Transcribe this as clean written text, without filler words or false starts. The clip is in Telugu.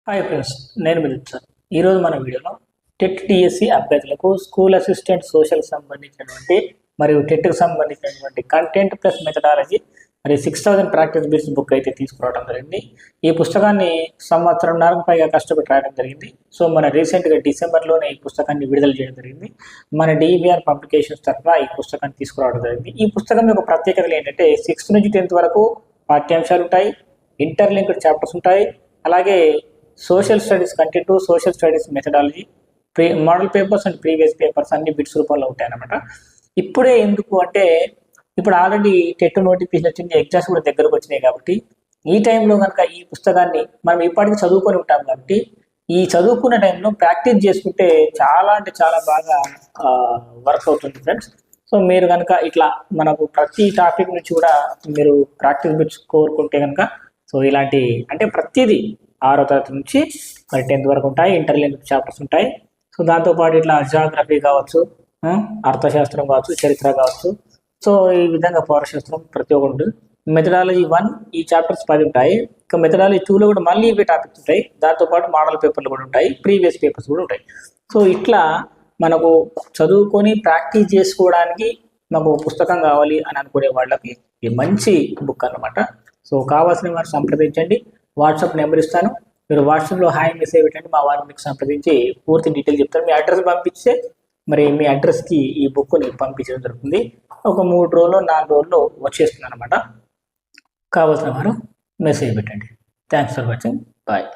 హాయ్ ఫ్రెండ్స్, నేను మిలిట్ సార్. ఈరోజు మన వీడియోలో టెట్ డిఎస్సి అభ్యర్థులకు స్కూల్ అసిస్టెంట్ సోషల్ సంబంధించినటువంటి మరియు టెట్కి సంబంధించినటువంటి కంటెంట్ ప్లస్ మెథడాలజీ మరి 6000 ప్రాక్టీస్ బిట్స్ బుక్ అయితే తీసుకురావడం జరిగింది. ఈ పుస్తకాన్ని సంవత్సరంన్నరకు పైగా కష్టపడి రాయడం జరిగింది. సో మన రీసెంట్గా డిసెంబర్లోనే ఈ పుస్తకాన్ని విడుదల చేయడం జరిగింది. మన డివిఆర్ పబ్లికేషన్స్ తరఫున ఈ పుస్తకాన్ని తీసుకురావడం జరిగింది. ఈ పుస్తకం యొక్క ప్రత్యేకతలు ఏంటంటే 6th నుంచి 10th వరకు పాఠ్యాంశాలు ఉంటాయి, ఇంటర్లింక్డ్ చాప్టర్స్ ఉంటాయి, అలాగే social studies content, social studies methodology, model papers and previous papers అన్ని బిట్స్ రూపంలో ఉంటాయన్నమాట. ఇప్పుడే ఎందుకు అంటే ఇప్పుడు ఆల్రెడీ టెట్ నోటిఫికేషన్ వచ్చింది, ఎగ్జామ్స్ కూడా దగ్గరకు వచ్చినాయి కాబట్టి ఈ టైంలో కనుక ఈ పుస్తకాన్ని మనం ఇప్పటికీ చదువుకొని ఉంటాం కాబట్టి ఈ చదువుకున్న టైంలో ప్రాక్టీస్ చేసుకుంటే చాలా అంటే చాలా బాగా వర్క్ అవుతుంది ఫ్రెండ్స్. సో మీరు కనుక ఇట్లా మనకు ప్రతి టాపిక్ నుంచి కూడా మీరు ప్రాక్టీస్ బిట్స్ కోరుకుంటే కనుక సో ఇలాంటి అంటే ప్రతిదీ 6వ తరగతి నుంచి మరి 10th వరకు ఉంటాయి, ఇంటర్లింక్ చాప్టర్స్ ఉంటాయి. సో దాంతోపాటు ఇట్లా జాగ్రఫీ కావచ్చు, అర్థశాస్త్రం కావచ్చు, చరిత్ర కావచ్చు. సో ఈ విధంగా పౌరశాస్త్రం ప్రతి ఒక్కటి. మెథడాలజీ 1 ఈ చాప్టర్స్ 10 ఉంటాయి. ఇంకా మెథడాలజీ 2లో కూడా మళ్ళీ ఇవే టాపిక్స్ ఉంటాయి. దాంతోపాటు మోడల్ పేపర్లు కూడా ఉంటాయి, ప్రీవియస్ పేపర్స్ కూడా ఉంటాయి. సో ఇట్లా మనకు చదువుకొని ప్రాక్టీస్ చేసుకోవడానికి మాకు పుస్తకం కావాలి అని అనుకునే వాళ్ళకి ఇది మంచి బుక్ అన్నమాట. సో కావాల్సిన వారు సంప్రదించండి. వాట్సాప్ నెంబర్ ఇస్తాను, మీరు వాట్సాప్లో హాయ్ మెసేజ్ పెట్టండి, మా వాళ్ళు మీకు సంప్రదించి పూర్తి డీటెయిల్ చెప్తారు. మీ అడ్రస్ పంపిస్తే మరి మీ అడ్రస్కి ఈ బుక్ని పంపించడం జరుగుతుంది. ఒక 3 రోజుల్లో 4 రోజుల్లో వచ్చేస్తుంది అనమాట. కావాల్సిన వారు మెసేజ్ పెట్టండి. Thanks for watching. బాయ్.